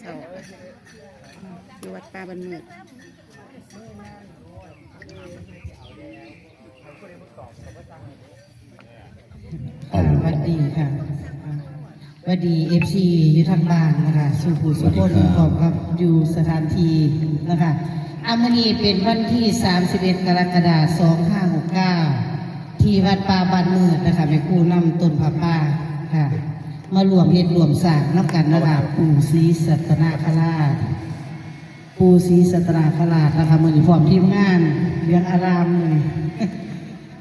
เสาอยู่วัดป่าบ้านมืดสวัสดีค่ะสวัสดีFC อยู่ทางบ้านนะคะสุภูสุพนพร้อมกับอยู่สถานที่นะคะมื้อนี้เป็นวันที่31 กรกฎาคม 2569ที่วัดป่าบ้านมืดนะคะแม่ครูนำต้นผ้าป่าค่ะมารวมเฮ็ดรวมสร้างนับกันนะคะปู่ศรีสัตนาคราชปู่ศรีสัตนาคราชนะคะมื้อนี้พร้อมทีมงานเลี้ยงอารามเลย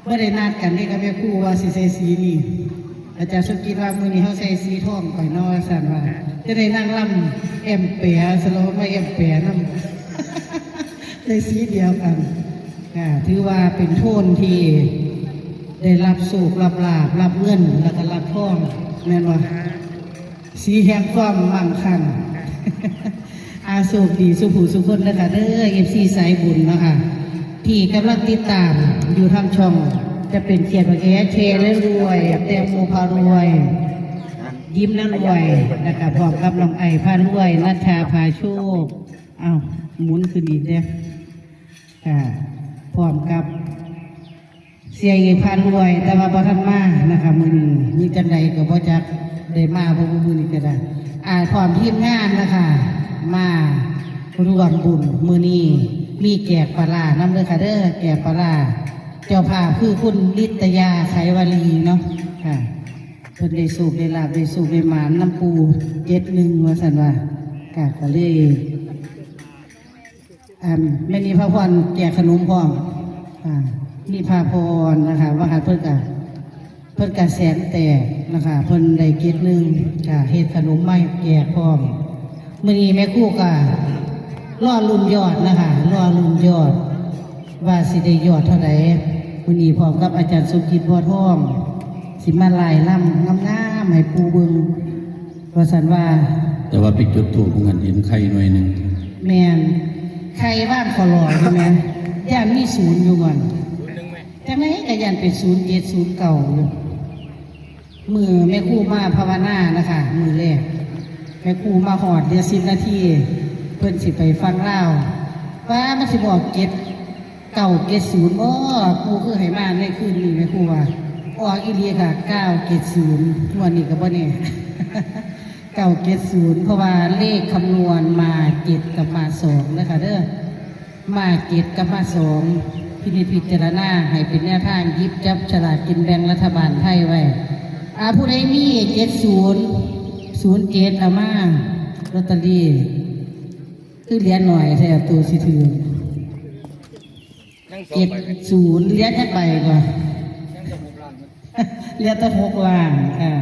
ไม่ได้นัดกันนี่กับแม่ครูว่าสิใส่สีนี่อาจารย์สุกิจว่ามื้อนี้เขาใส่สีทองก่อยน้อยสั่นว่าจะได้นั่งล่ำเปียสโลว์ไม่เปียน้ำในสีเดียวกันถือว่าเป็นโทนที่ได้รับสุขรับลาภรับเงินแล้วก็รับทองแม่นว่าสีแห่งความมั่งคั่งอาสุขดีสุขผู้สุขคนนะคะเด้อFC สายบุญนะคะที่กำลังติดตามอยู่ทางช่องจะเป็นเขียนว่าแชร์และรวยแตงโมพารวยยิ้มและรวยนะคะพร้อมกับน้องไอพารวยนัชชาพาโชคหมุนคือดีเด้อพร้อมกับเสียงพารวยแต่ว่าบ่ทันมานะคะมื้อนี้มีจังไดก็บ่จักได้มาบ่มื้อนี้ก็ได้พร้อมทีมงานนะคะมาร่วมบุญมื้อนี้มีแจกปลาร้านำเด้อค่ะเด้อแจกปลาร้าเจ้าภาพคือคุณลิตยาไขวลีเนาะค่ะเพิ่นได้สูบได้ลาบได้สูบได้หมานน้ำปู71ว่าซั่นว่าก็เลยแม่นี่พระพรแจกขนมพร้อมนี่พระพรนะคะว่าเพิ่นก็แสนแตกนะคะเพิ่นได้71เฮ็ดขนมไม้แจกพร้อมมื้อนี้แม่ครูก็รอลุ้นยอดนะคะรอลุ้นยอดว่าสิได้ยอดเท่าไหร่มื้อนี้พร้อมกับอาจารย์สุกิจบัวทองสิมาลายล่ำงามๆให้ปูเบิ่งว่าซั่นว่าแต่ว่าไปจุดถูกเงินเห็นไข่หน่วยหนึ่งแม่นไข่บ้านขอหล่อใช่ไหมย่านมีศูนย์อยู่ก่อนแต่ไม่ก็ย่านเป็น07 09อยู่มือแม่ครูมาภาวนานะคะมือแรกแม่ครูมาหอดเดี๋ยว10 นาทีเพิ่นสิไปฟังเล่าว่ามันสิบอก0970ครูคือให้มาในคืนนี้แม่ครูว่าออกอีเลียค่ะ970วันนี้ก็บ่แน่970เพราะว่าเลขคำนวณมา7กับมา2นะคะเด้อมา7กับมา2พิจารณาให้เป็นแนวทางหยิบจับฉลากกินแบ่งรัฐบาลไทยไว้ผู้ใดมี7007เอามาลอตเตอรี่คือเหรียญหน่อยแท้ตัวสิถือ70เหรียญจักใบก่อนเหรียญตั้ง6 ล้านค่ะ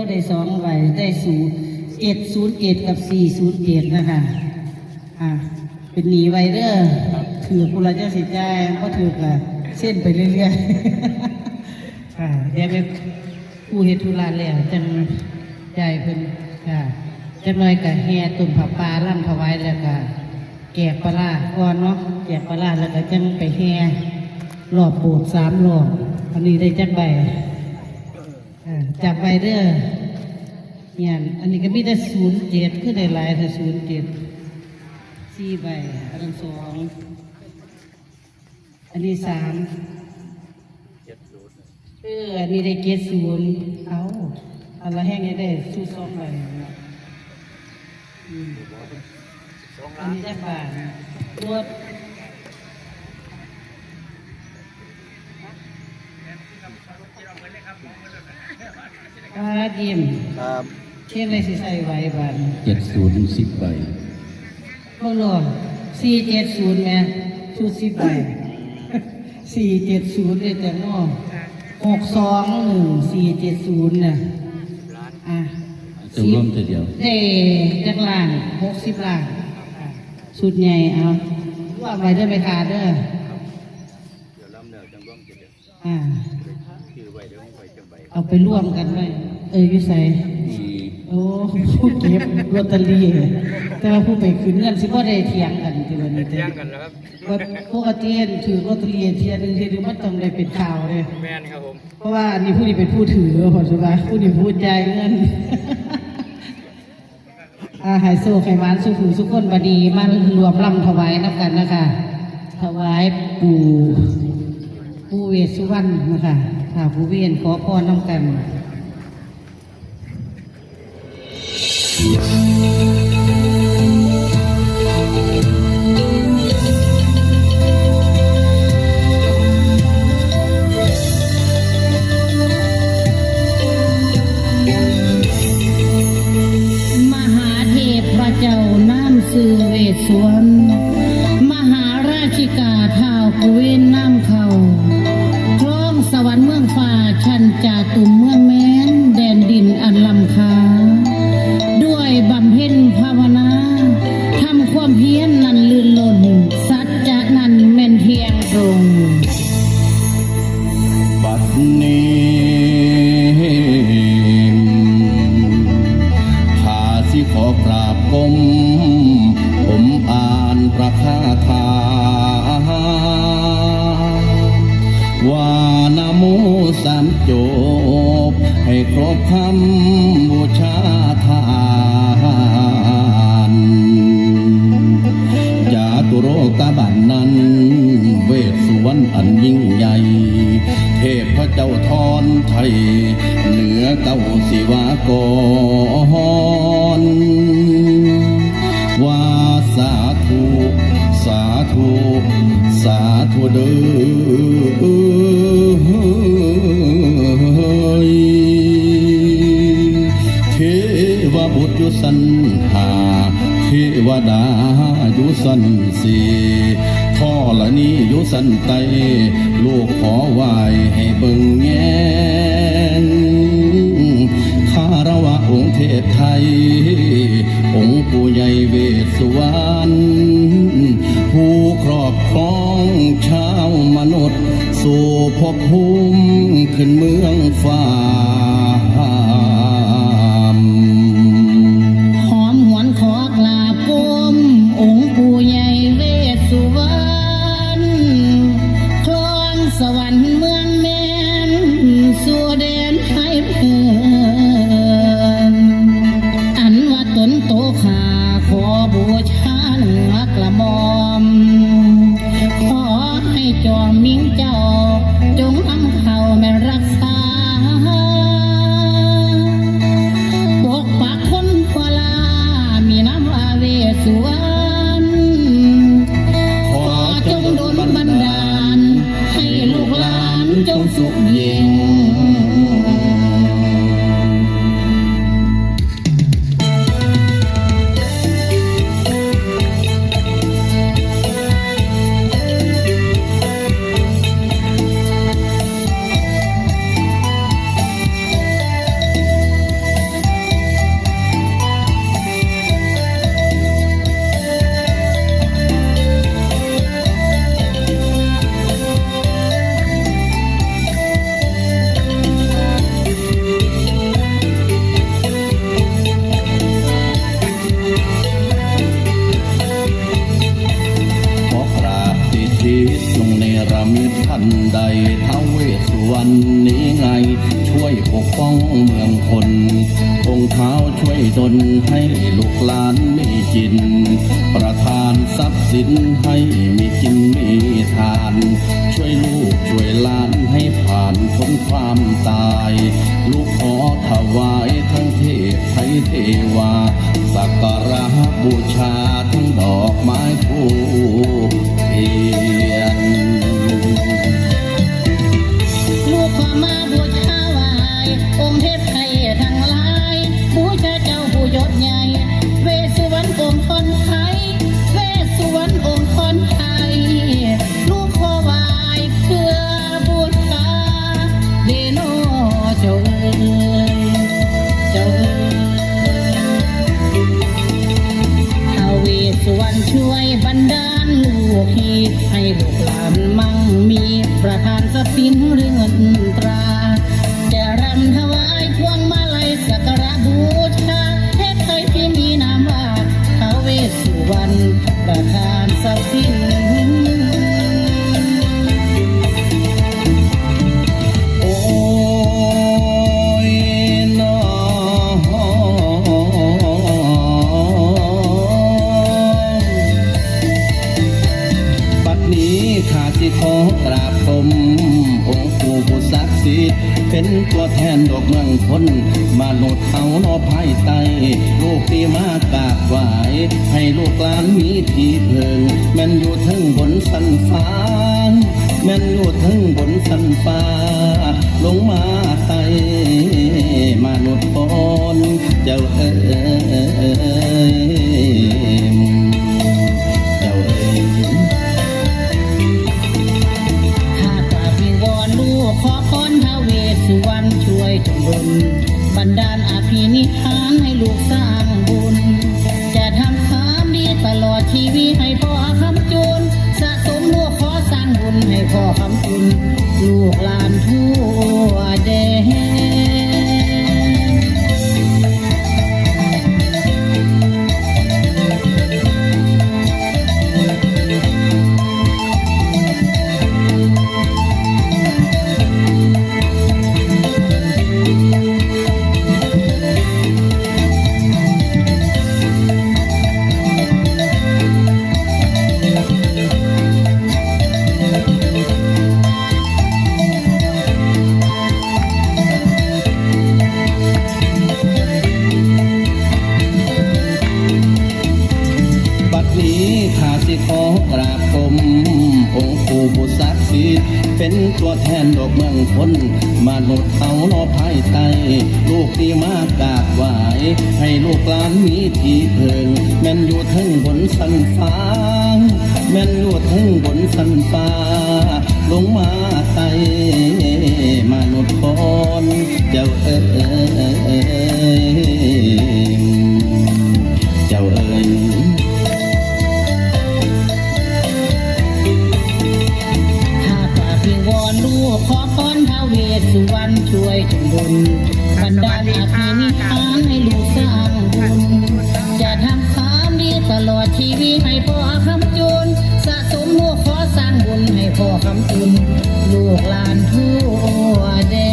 ได้2 ใบได้707กับ407นะคะเป็นหนีไวเด้อถือกุลาเจ้าสิใจก็ถือกเส้นไปเรื่อยๆเดี๋ยวไปผู้เฮ็ดธุระแล้วจังใจเพิ่นจังน้อยกับแห่ตุ่มผักปลาล่ำถวายแล้วก็แจกปลาก่อนเนาะแจกปลาแล้วก็จังไปแห่รอบโบสถ์3 รอบอันนี้ได้จักใบจับใบเด้อเนี่ยอันนี้ก็มีแต่07คือได้หลายแต่07 4 ใบอันนั้น2อันนี้3อันนี้ได้70อันละแห้งได้สู้2 ใบอันนี้ได้บาทรวดยิ้มครับเช่นไรสิใส่ไว้บาท70 10 ใบเมื่อหลอด470แม่ชุด10 ใบ470ได้แต่หม้อ621 470เนี่ยจะร่วมเดียวได้จักล้าน60 ล้านสุดใหญ่ว่าไว้เด้อไปขาเด้อเอาไปร่วมกันไว้อยู่ใส่ผู้เก็บลอตเตอรี่แต่ว่าผู้ไปคืนเงินสิบ่ได้เถียงกันทีวันนี้เถียงกันแล้วครับปกติถือลอตเตอรี่เทียนึงมันต้องได้เป็นข่าวเลยแม่นครับผมเพราะว่านี่ผู้นี้เป็นผู้ถือพอสุดท้ายผู้นี้ผู้จ่ายเงิน หายโซไขหวานสุขูสุขคนบดีมารวมลำถวายนับกันนะคะถวายปู่เวสสุวรรณนะคะค่ะผู้เวียนขอพรน้ำกันสื่อเวสสวรรณมหาราชิกาท้าวกุเวนน้ำเขาครองสวรรค์เมืองฟ้าชันจาตุมเมืองแม้นแดนดินอันลำคาด้วยบำเพ็ญภาวนาทำความเพียรนันลื่นหล่นสัจจะนันแม่นเทียงตรงบัดนี้ข้าสิขอกราบก้มผมอ่านประคาถาวานะโมสามจบให้ครบคำบูชาทานจาตุโรกบันนั้นเวสสุวรรณอันยิ่งใหญ่เทพเจ้าทอนไทยเหนือเก้าศิวากรว่าสาธุสาธุสาธุเด้อเทวบุตรยุสันหาเทวดายุสันสีท่อละนี้ยุสันไตลูกขอไหวให้เบิ่งแงนคารวะองค์เทพไทยองค์ปู่ใหญ่เวสสุวรรณผู้ครอบครองชาวมนุษย์สู่ภพภูมิขึ้นเมืองฟ้าหอมหวนขอกราบก้มองค์ปู่ใหญ่เวสสุวรรณครองสวรรค์เมืองแม่นสู่แดนไทยเพื่อนอันว่าตนโตขาขอบูชาเหนือกระหม่อมขอให้จอมมิ่งเจ้าจงนำเขาแม่รักษาปกปักคนพลามีน้ำว่าเวสสุวรรณขอจงดลบันดาลให้ลูกหลานจงสุขยิ่งท่านใดท้าวเวสสุวรรณนี้ไงช่วยปกป้องเมืองคนองค์เท้าช่วยดลให้ลูกหลานมีกินประทานทรัพย์สินให้มีกินมีทานช่วยลูกช่วยหลานให้ผ่านพ้นความตายลูกขอถวายทั้งเทพไทยเทวาสักการะบูชาทั้งดอกไม้ทูปเทียนลูกขอมาบูชาไหว้องค์เทพไทยทั้งหลายบูชาเจ้าผู้ยศใหญ่เวสสุวรรณองค์คนไทยเวสสุวรรณองค์คนไทยลูกขอไหว้เพื่อบูชาเดโนเจ้าเอ๋ยเจ้าเอ๋ยท้าวเวสสุวรรณช่วยบันดาลลูกให้ลูกหลานมั่งมีประทานทรัพย์สินเรือนตราจะรำถวายพวงมาลัยสักการะบูชาเทพไทยที่มีนามว่าท้าวเวสสุวรรณประทานทรัพย์สินโอ้ยน้อ สิขอกราบกรมองค์ปู่ผู้ศักดิ์สิทธิ์เป็นตัวแทนดอกเมืองพ้นมาโนดเอานอภายใต้ลูกที่มากราบไหวให้ลูกหลานมีที่เพิงแม่นอยู่ทั้งบนสันฟ้าแม่นอยู่ทั้งบนสันฟ้าลงมาไต่มนุษย์พรเจ้าเอ๋ยเจ้าเอ๋ยข้ากราบวิงวอนลูกขอพรท้าวเวสสุวรรณช่วยจงดลบันดาลอภินิหารให้ลูกสร้างบุญจะทำความดีตลอดชีวิตให้พ่อคำจุนสะสมลูกขอสร้างบุญให้พ่อคำจุนลูกหลานทั่วแดนข้าสิขอกราบกรมองค์ปู่ผู้ศักดิ์สิทธิ์เป็นตัวแทนดอกเมืองพ้นมาโนดเอานอภายใต้ลูกที่มากราบไหวให้ลูกหลานมีที่เพิงแม่นอยู่ทั้งบนสันฟ้าแม่นอยู่ทั้งบนสันฟ้าลงมาไต่มนุษย์พรเจ้าเอ๋ยเจ้าเอ๋ยวอนลูกขอพรท้าวเวสสุวรรณช่วยจงดลบันดาลอภินิหารให้ลูกสร้างบุญจะทำความดีตลอดชีวิตให้พ่อคำจุนสะสมลูกขอสร้างบุญให้พ่อคำจุนลูกหลานทั่วแดน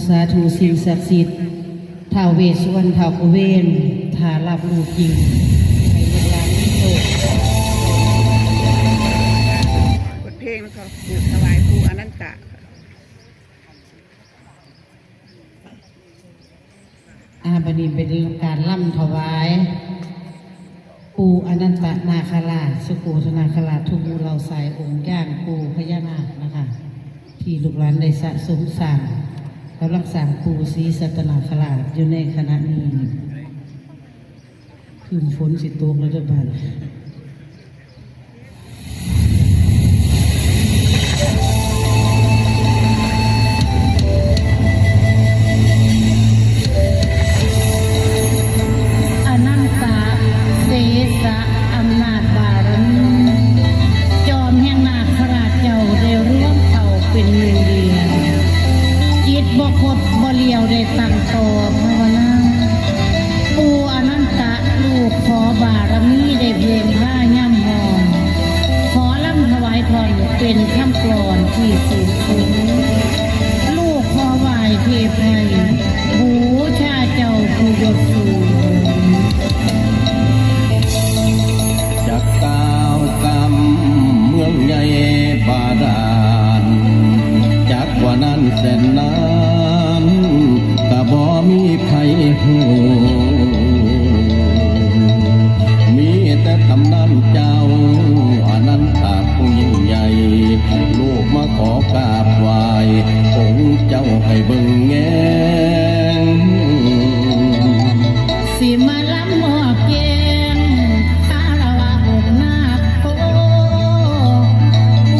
สาธุสิ่งศักดิ์สิทธิ์ท้าวเวสสุวรรณท้าวกุเวนถ้ารับลูกจริงให้ลูกหลานมีโชค บทเพลงแล้วก็ปลูกถวายปู่อนันตะบัดนี้เป็นการล่ำถวายปู่อนันตนาคราชสกุลนาคราชทุกมูเราสายองค์ย่างปู่พญานาคนะคะที่ลูกหลานได้สะสมสร้างกำลังสร้างปู่ศรีสัตนาคราชอยู่ในขณะนี้คืนฝนสิตกแล้วจะบานอนันตเสสะอำนาจบารมีจอมแห่งนาคราชเจ้าได้ร่วมเข้าเป็นหนึ่งเดียวจิตบ่คดบ่เลียวได้ตั้งต่อภาวนาปู่อนันตะลูกขอบารมีได้เพลงผ้าย่ำหอมขอลำถวายพรเป็นคำกลอนที่สูงสูงลูกขอไหว้เทพให้บูชาเจ้าผู้ยศสูงจากกาวกรรมเมืองใหญ่บาดาลจากว่านั้นแสนนานกะบ่มีไผหูมีแต่ตำนานเจ้าอนันตผู้ยิ่งใหญ่ลูกมาขอกราบไหว้องค์เจ้าให้เบิ่งแงสิมาลำหมอกแกงคารวะองค์นาคโตปู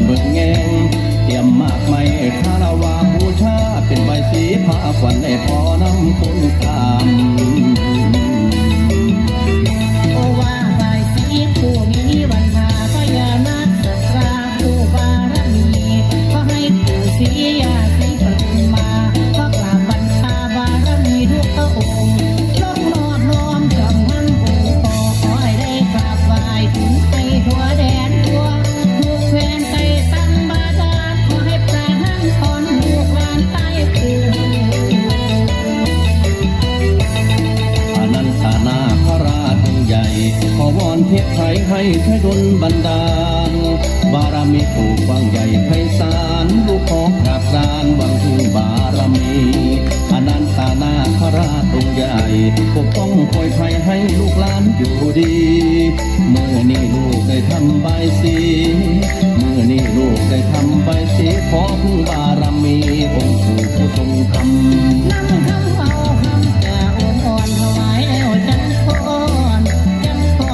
เบิ่งแงงเตรียมมากไม่คาราวาบูชาเป็นใบสีผ้าขวัญให้พอน้ำคุณคโอว่าบายสีผู้มีวันพาพญานาคตราผู้บารมีก็ให้ผู้ศรียาศรีปทุมมาก็กราบบรรพาบารมีทุกพระองค์ลงนอบน้อมจำทั้งองค์ขอให้ได้กราบไหว้ถึงไปทั่วแดนทั่วทุกแคว้นไปตั้งบาดาลขอให้ประทานพรลูกหลานใต้คืนอนันทนาคราชองค์ใหญ่ขอวอนเทพไทยให้ช่วยดลบันดาลบารมีผู้กว้างใหญ่ไพศาลลูกขอกราบกรานหวังถึงบารมีอนันทนาคราชองค์ใหญ่ปกป้องคอยภัยให้ลูกหลานอยู่ดีเมื่อนี้ลูกได้ทำใบสีเมื่อนี้ลูกได้ทำใบสีขอพึ่งบารมีองค์ปู่ผู้ทรงธรรมนั่งคำเอาคำจะอ่อนถวายแล้วจันพ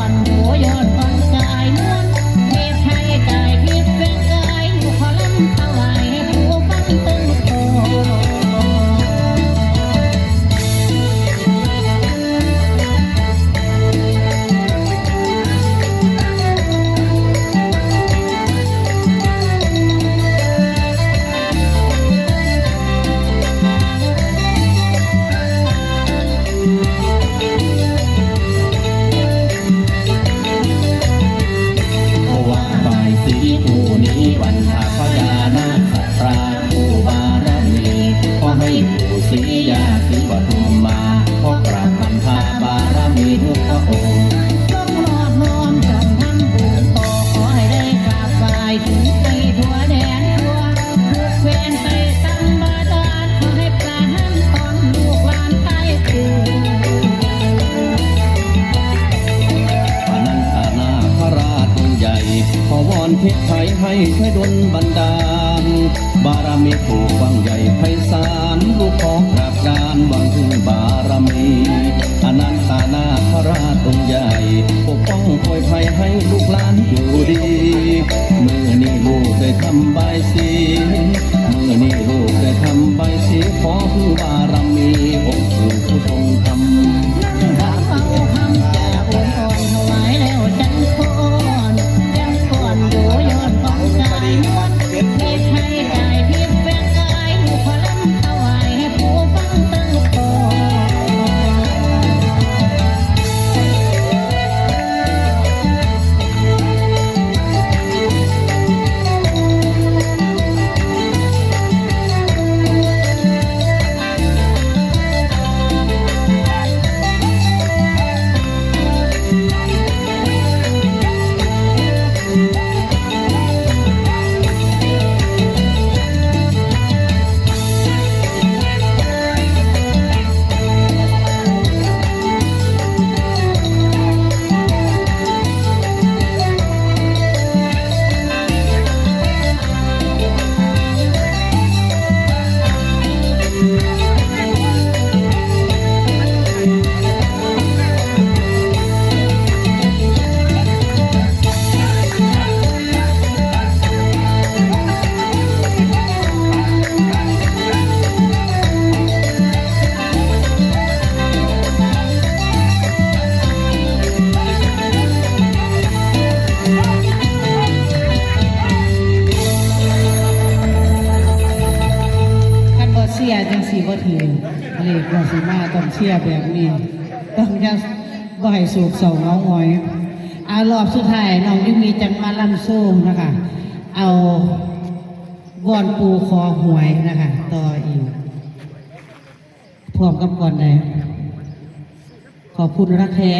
รหัวยอดอ่อนกายนวลเทพไทยกายทิพย์แฝงกายอยู่ขอลำถวายให้ผู้ฟังตึงโตวันหาพญานาคตราผู้บารมีขอให้ผู้ศรียาศรีปทุมมาขอกราบบรรพาบารมีทุกพระองค์ต้องรอดน้อมจำทั้งปู่โตขอให้ได้กราบไหว้ถึงไปทั่วแดนทั่วทุกแคว้นไปตั้งบาดาลขอให้ประทานพรลูกหลานใต้คืนอนันทนาคราชองค์ใหญ่ขอวอนเทพไทยให้ช่วยดลบันดาลบารมีผู้กว้างใหญ่ไพศาลลูกขอกราบกรานหวังถึงบารมีอนันทนาคราชองค์ใหญ่ปกป้องคอยภัยให้ลูกหลานอยู่ดีเมื่อนี้ลูกได้ทำใบสีเมื่อนี้ลูกได้ทำใบสีขอพึ่งบารมีองค์ปู่ผู้ทรงธรรมนั่งคำเอาคำจะอ่อนถวายแล้วจันพรหัวยอดอ่อนกายนวลเทพไทยกายทิพย์แฝงกายอยู่ขอลำถวายให้ผู้ฟังตึงโตเชียร์จังสีบ่ถือเลขว่าสิมาต้องเชียร์แบบนี้ต้องยังบ่ให้สูกเสาเงาหงอยรอบสุดท้ายน้องยังมีจังมาลำโซ่นะคะ เอาวอนปูคอหวยนะคะต่ออีกพร้อมกับก่อนใดขอบคุณรักแท้